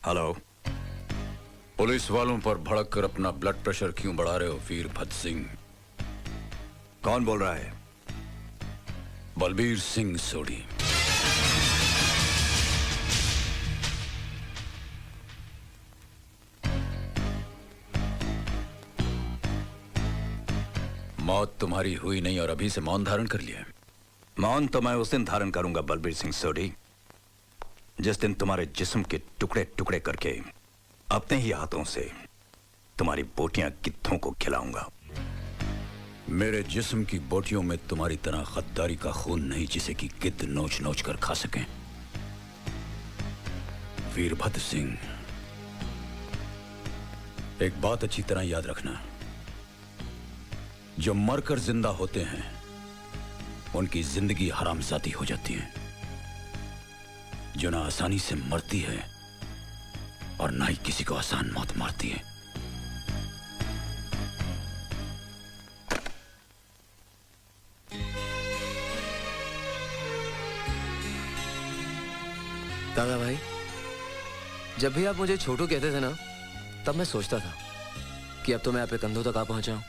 Hello. Police वालों पर भड़क कर अपना ब्लड प्रेशर क्यों बढ़ा रहे हो वीरभद्र सिंह? कौन बोल रहा है? बलबीर सिंह सोढ़ी। मौत तुम्हारी हुई नहीं और अभी से मौन धारण कर लिया। मौन तो मैं उस दिन धारण करूंगा बलबीर सिंह सोढ़ी, जिस दिन तुम्हारे जिस्म के टुकड़े टुकड़े करके अपने ही हाथों से तुम्हारी बोटियां गिद्धों को खिलाऊंगा। मेरे जिस्म की बोटियों में तुम्हारी तरह गद्दारी का खून नहीं जिसे कि गिद्ध नोच नोच कर खा सकें। वीरभद्र सिंह, एक बात अच्छी तरह याद रखना, जो मरकर जिंदा होते हैं उनकी जिंदगी हरामजादी हो जाती है। जो ना आसानी से मरती है और ना ही किसी को आसान मौत मारती है। दादा भाई, जब भी आप मुझे छोटू कहते थे ना, तब मैं सोचता था कि अब तो मैं आपके कंधों तक आ पहुंचा हूं,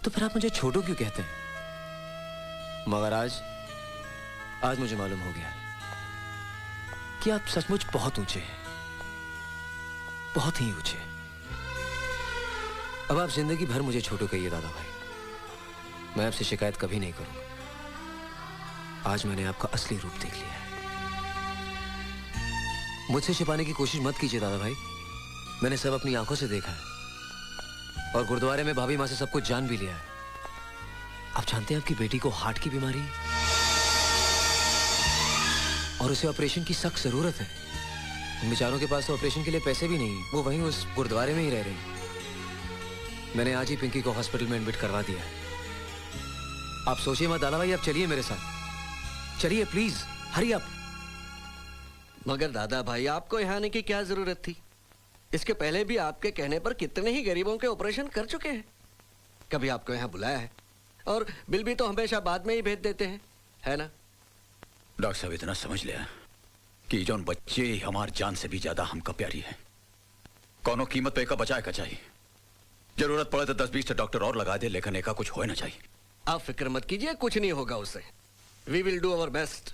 तो फिर आप मुझे छोटू क्यों कहते हैं? मगर आज मुझे मालूम हो गया कि आप सचमुच बहुत ऊंचे हैं, बहुत ही ऊंचे। अब आप जिंदगी भर मुझे छोटू कहिए दादा भाई, मैं आपसे शिकायत कभी नहीं करूंगा। आज मैंने आपका असली रूप देख लिया है। मुझसे छिपाने की कोशिश मत कीजिए दादा भाई, मैंने सब अपनी आंखों से देखा है और गुरुद्वारे में भाभी मां से सब कुछ जान भी लिया है। आप जानते हैं आपकी बेटी को हार्ट की बीमारी है और उसे ऑपरेशन की सख्त जरूरत है। उन बेचारों के पास तो ऑपरेशन के लिए पैसे भी नहीं, वो वहीं उस गुरुद्वारे में ही रह रहे हैं। मैंने आज ही पिंकी को हॉस्पिटल में एडमिट करवा दिया है। आप सोचिए मत दादा भाई, आप चलिए मेरे साथ, चलिए प्लीज, हरी अप। मगर दादा भाई, आपको यहाँ आने की क्या जरूरत थी? इसके पहले भी आपके कहने पर कितने ही गरीबों के ऑपरेशन कर चुके हैं। कभी आपको यहाँ बुलाया है? और बिल भी तो हमेशा बाद में ही भेज देते हैं, है ना? डॉक्टर साहब, इतना समझ लिया कि जौन बच्चे हमार जान से भी ज्यादा हमका प्यारी है, कौनो कीमत पे एका बचाए का चाहिए। जरूरत पड़े तो 10-20 डॉक्टर और लगा दे, लेकिन एका कुछ होना चाहिए। आप फिक्र मत कीजिए, कुछ नहीं होगा उससे। We will do our best.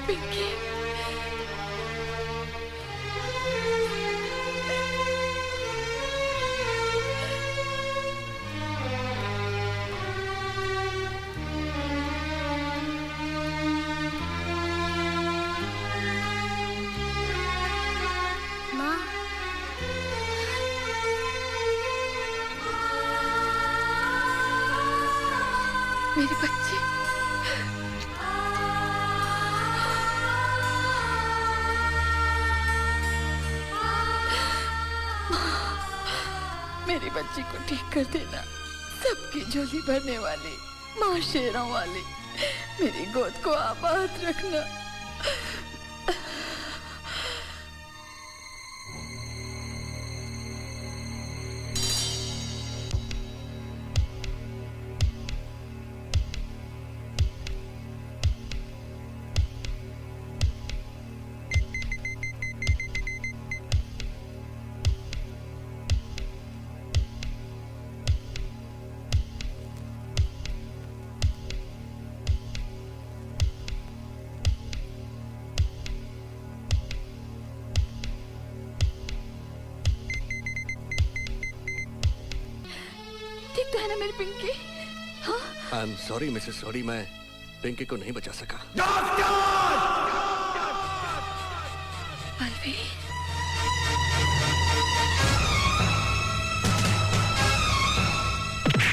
Pinky, माँ, मेरी बच्ची, मेरी बच्ची को ठीक कर देना। सबकी झोली भरने वाली माँ शेरों वाली, मेरी गोद को आबाद रखना। ठीक तो है ना मेरी पिंकी? हाँ? I am sorry Mrs Sodhi, मैं पिंकी को नहीं बचा सका। बलबीर,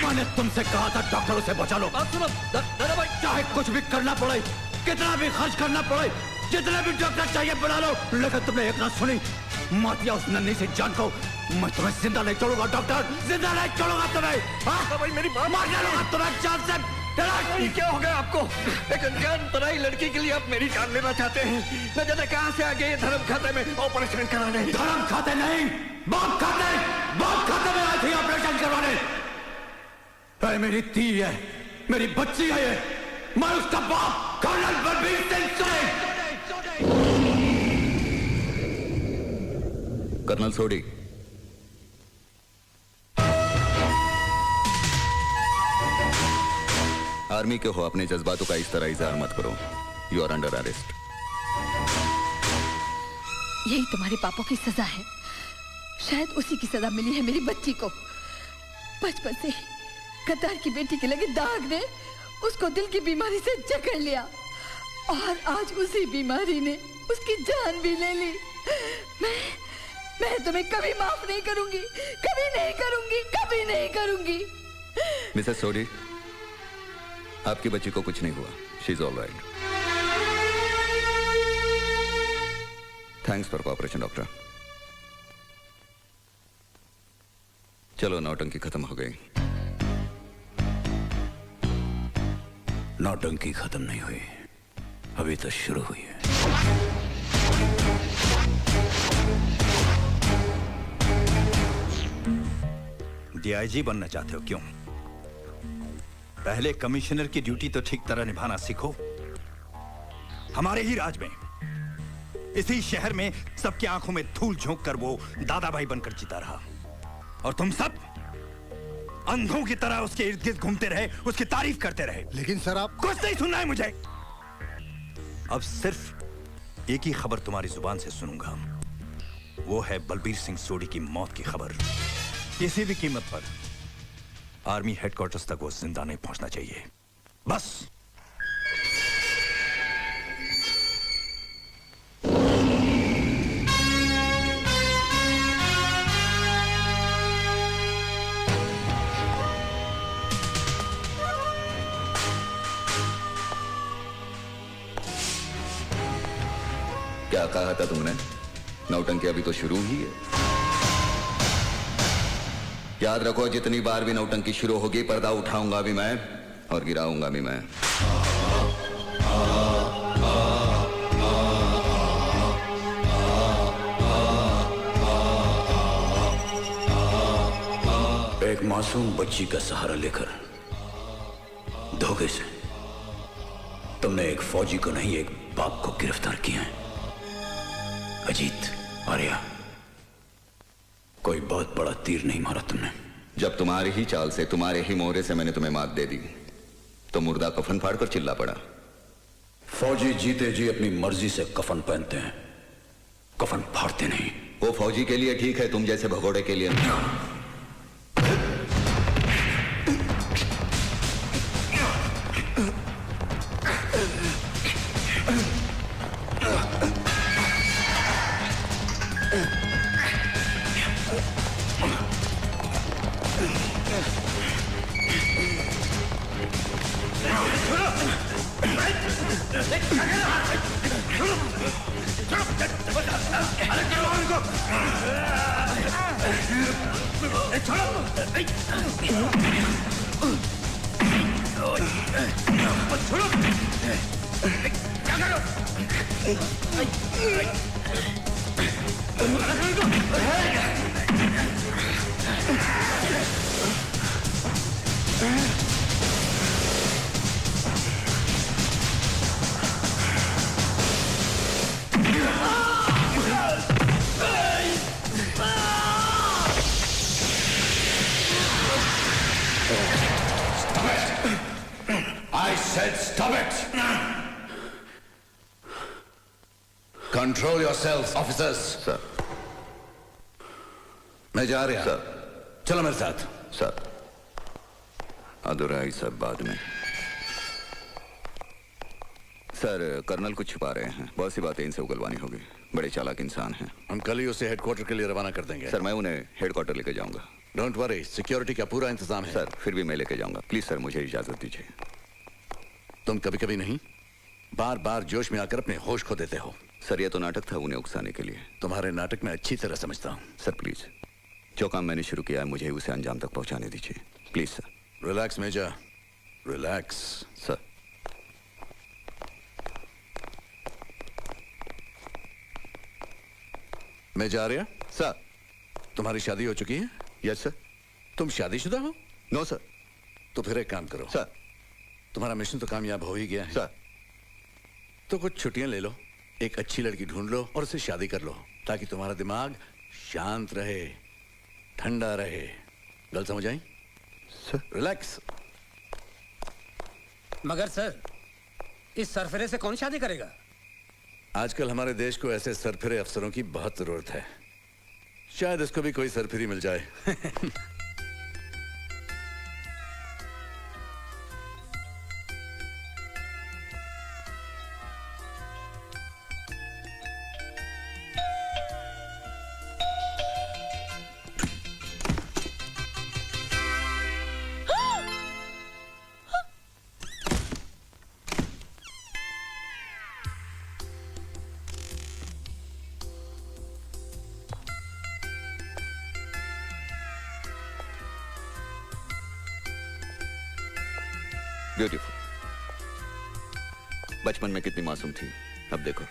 मैंने तुमसे कहा था डॉक्टरों से बचा लो। आप सुनो दादा भाई, चाहे कुछ भी करना पड़े, कितना भी खर्च करना पड़े, जितने भी डॉक्टर चाहिए बुला लो, लेकिन तुमने एक ना सुनी। मातिया उस नन्ही से जान को, मैं तुम्हें जिंदा नहीं छोड़ूंगा डॉक्टर, जिंदा नहीं छोड़ूंगा तुम्हें। हाँ भाई, मेरी बात मार डालूंगा तुम्हें जान से। क्या हो गया आपको? एक अनजान पराई लड़की के लिए आप मेरी जान लेना चाहते हैं? न जाने कहां से आ गए धर्म खाते में ऑपरेशन कराने। धर्म खाते नहीं, बहुत खाते में आई थी ऑपरेशन करवाने। मेरी धी है, मेरी बच्ची है ये, मैं उसका बाप कर्नल बलबीर सिंह सोडी। कर्नल सोडी, आर्मी के हो, अपने जज्बातों का इस तरह इजहार मत करो। You are under arrest. यही तुम्हारे पापों की सजा है। शायद उसी की सजा मिली है मेरी बच्ची को। बचपन से ही गद्दार की बेटी के लगे दाग ने उसको दिल की बीमारी से जकड़ लिया और आज उसी बीमारी ने उसकी जान भी ले ली। मैं तुम्हें कभी माफ नहीं करूंगी, कभी नहीं करूंगी, कभी नहीं करूंगी। मिसेस सोडी, आपकी बच्ची को कुछ नहीं हुआ। She is all right. Thanks for cooperation doctor. चलो, नौटंकी खत्म हो गई। नौटंकी खत्म नहीं हुई, अभी तो शुरू हुई है। डीआईजी बनना चाहते हो क्यों? पहले कमिश्नर की ड्यूटी तो ठीक तरह निभाना सीखो। हमारे ही राज में, इसी शहर में सबकी आंखों में धूल झोंक कर वो दादा भाई बनकर जीता रहा, और तुम सब अंधों की तरह उसके इर्द गिर्द घूमते रहे, उसकी तारीफ करते रहे। लेकिन सर, आप कुछ नहीं सुनना है मुझे। अब सिर्फ एक ही खबर तुम्हारी जुबान से सुनूंगा, वो है बलबीर सिंह सोडी की मौत की खबर। किसी भी कीमत पर आर्मी हेडक्वार्टर्स तक वो जिंदा नहीं पहुंचना चाहिए, बस। क्या कहा था तुमने? नौटंकी अभी तो शुरू ही है। याद रखो, जितनी बार भी नौटंकी शुरू होगी, पर्दा उठाऊंगा भी मैं और गिराऊंगा भी मैं। एक मासूम बच्ची का सहारा लेकर धोखे से तुमने एक फौजी को नहीं, एक बाप को गिरफ्तार किया है। अजीत, आर्या, कोई बहुत बड़ा तीर नहीं मारा तुमने। जब तुम्हारी ही चाल से, तुम्हारे ही मोहरे से मैंने तुम्हें मात दे दी, तो मुर्दा कफन फाड़कर चिल्ला पड़ा। फौजी जीते जी अपनी मर्जी से कफन पहनते हैं, कफन फाड़ते नहीं। वो फौजी के लिए ठीक है, तुम जैसे भगोड़े के लिए नहीं। I said stop it! Control yourselves, officers. Sir, मैं जा रहा। सर, चलो मेरे साथ। सर, अधूरा सब बाद में। सर, कर्नल कुछ छुपा रहे हैं। बहुत सी बातें इनसे उगलवानी होगी। बड़े चालाक इंसान हैं। हम कल ही उसे हेडक्वार्टर के लिए रवाना कर देंगे। सर, मैं उन्हें हेडक्वार्टर लेके जाऊंगा। डोंट वरी, सिक्योरिटी का पूरा इंतजाम है। सर, फिर भी मैं लेके जाऊंगा। प्लीज सर, मुझे इजाजत दीजिए। तुम कभी कभी नहीं, बार बार जोश में आकर अपने होश खो देते हो। सर, ये तो नाटक था उन्हें उकसाने के लिए। तुम्हारे नाटक में अच्छी तरह समझता हूँ। सर प्लीज, जो काम मैंने शुरू किया है मुझे उसे अंजाम तक पहुंचाने दीजिए। Please sir. Relax major, relax. Sir, मैं जा रहा। सर। तुम्हारी शादी हो चुकी है? Yes sir. तुम शादीशुदा हो? No sir. तो फिर एक काम करो, सर। तुम्हारा मिशन तो कामयाब हो ही गया है। सर तो कुछ छुट्टियां ले लो, एक अच्छी लड़की ढूंढ लो और उससे शादी कर लो, ताकि तुम्हारा दिमाग शांत रहे, ठंडा रहे। गल समझ आई? Sir relax. मगर सर, इस सरफरे से कौन शादी करेगा? आजकल हमारे देश को ऐसे सरफिरे अफसरों की बहुत जरूरत है। शायद इसको भी कोई सरफिरी मिल जाए। ब्यूटीफुल। बचपन में कितनी मासूम थी, अब देखो।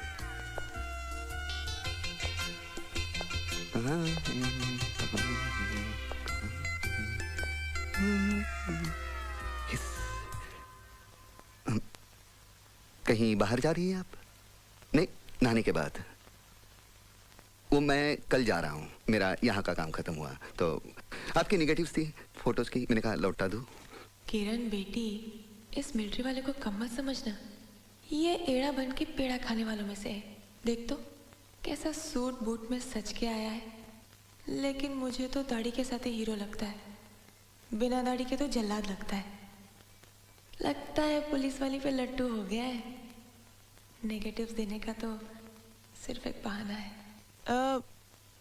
कहीं बाहर जा रही हैं आप? नहीं, नहाने के बाद। वो मैं कल जा रहा हूँ, मेरा यहाँ का काम खत्म हुआ तो आपकी निगेटिव्स थी फोटोज की, मैंने कहा लौटा दूँ। किरण बेटी, इस मिलिट्री वाले को कम मत समझना। ये एड़ा बन के पेड़ा खाने वालों में से है। देख तो कैसा सूट बूट में सज के आया है, लेकिन मुझे तो दाढ़ी के साथ ही हीरो लगता है, बिना दाढ़ी के तो जल्लाद लगता है। लगता है पुलिस वाली पे लट्टू हो गया है। नेगेटिव्स देने का तो सिर्फ एक बहाना है।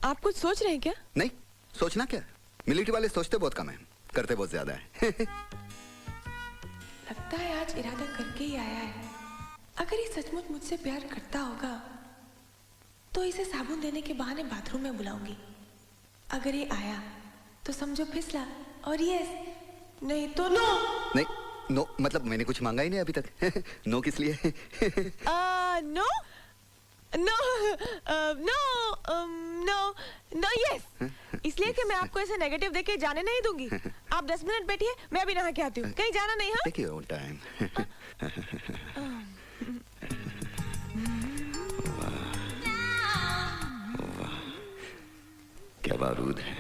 आप कुछ सोच रहे हैं क्या? नहीं, सोचना क्या, मिलिट्री वाले सोचते बहुत कम है, करते बहुत ज्यादा है। लगता है आज इरादा करके ही आया है। अगर ये सचमुच मुझसे प्यार करता होगा तो इसे साबुन देने के बहाने बाथरूम में बुलाऊंगी। अगर ये आया तो समझो फिसला, और यस नहीं तो नो। नहीं, नो मतलब मैंने कुछ मांगा ही नहीं अभी तक। नो किस लिए? No no no no no yes, इसलिए कि मैं आपको ऐसे नेगेटिव देके जाने नहीं दूंगी। आप 10 मिनट बैठिए, मैं अभी नहा के आती हूँ। कहीं जाना नहीं। हाँ, टेक योर ओन टाइम। क्या बारूद है,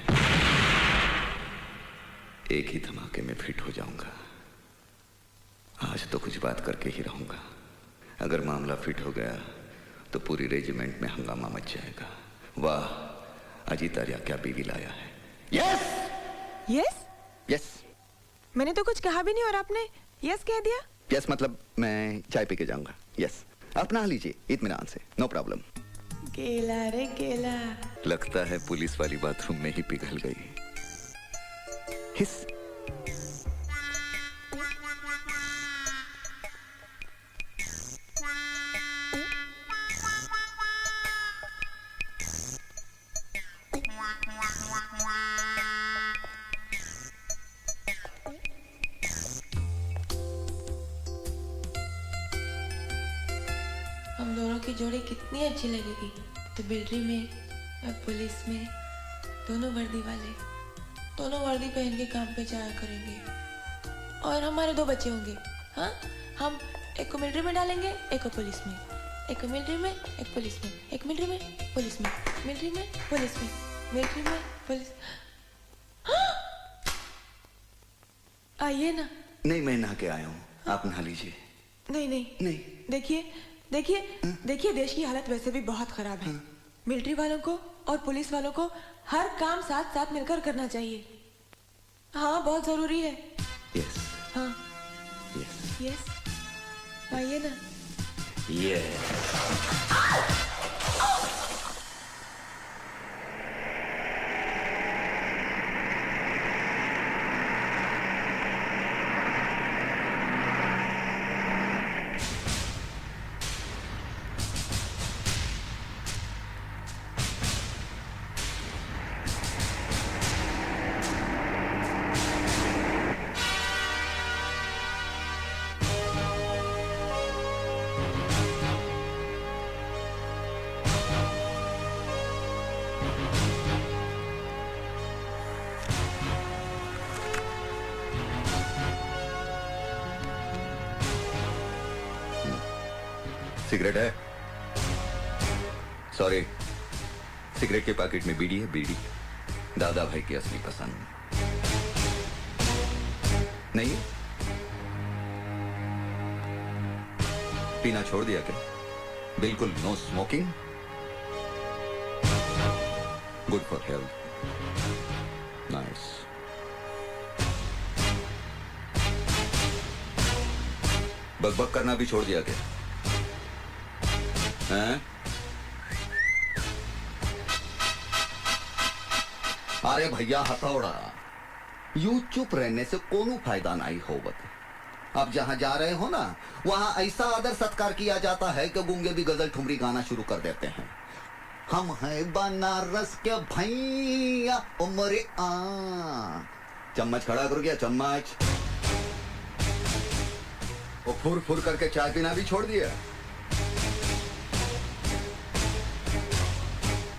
एक ही धमाके में फिट हो जाऊंगा। आज तो कुछ बात करके ही रहूंगा। अगर मामला फिट हो गया तो पूरी रेजिमेंट में हंगामा मच जाएगा। वाह, अजीत आर्या क्या बीवी लाया है। Yes yes yes. मैंने तो कुछ कहा भी नहीं और आपने यस कह दिया। यस मतलब मैं चाय पी के जाऊंगा। यस, आप नहा लीजिए इत्मीनान से, नो प्रॉब्लम। केला रे केला। लगता है पुलिस वाली बाथरूम में ही पिघल गई। हिस। हम दोनों की जोड़ी कितनी अच्छी लगेगी। तो मिलिट्री में और पुलिस में, दोनों वर्दी वाले, दोनों वर्दी पहन के काम पे जाया करेंगे। और हमारे 2 बच्चे होंगे। हाँ, हम एक को मिलिट्री में डालेंगे, एक को पुलिस में। एक को मिलिट्री में, एक पुलिस में। एक मिलिट्री में, पुलिस में। मिलिट्री में, पुलिस में। मिलिट्री में, पुलिस। आइए ना। नहीं, मैं नहा के आया हूँ, आप नहा लीजिए। नहीं नहीं नहीं। देखिए देखिए देखिए, देश की हालत वैसे भी बहुत खराब है। मिलिट्री वालों को और पुलिस वालों को हर काम साथ साथ मिलकर करना चाहिए। हाँ, बहुत जरूरी है। यस हाँ यस यस, आइए ना। यस। सिगरेट है? सॉरी, सिगरेट के पैकेट में बीड़ी है, बीड़ी। दादा भाई की असली पसंद नहीं है? पीना छोड़ दिया क्या? बिल्कुल no smoking? Good for health. Nice. बकबक करना भी छोड़ दिया क्या? हैं? अरे भैया हथौड़ा, यूं चुप रहने से कोनो फायदा नहीं होवत। अब जहां जा रहे हो ना, वहां ऐसा आदर सत्कार किया जाता है कि गूंगे भी गजल ठुमरी गाना शुरू कर देते हैं। हम हैं बनारस के भैया उमरे आ। चम्मच खड़ा करो क्या? चम्मच। वो फुर फुर करके चाय पीना भी छोड़ दिया।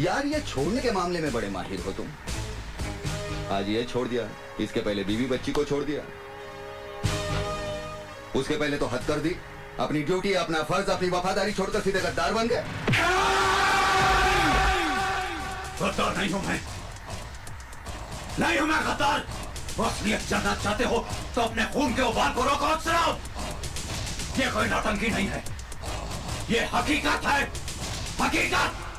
यार ये छोड़ने के मामले में बड़े माहिर हो तुम। आज ये छोड़ दिया, इसके पहले बीवी बच्ची को छोड़ दिया, उसके पहले तो हद कर दी। अपनी ड्यूटी, अपना फर्ज, अपनी वफादारी छोड़कर सीधे गद्दार बन गए। गद्दार नहीं हूं मैं, नहीं हूं मैं गद्दार। असलियत जानना चाहते हो तो अपने खून के उबाल को रोको, सुनाओ। ये कोई नौटंकी नहीं है, ये हकीकत है, हकीकत।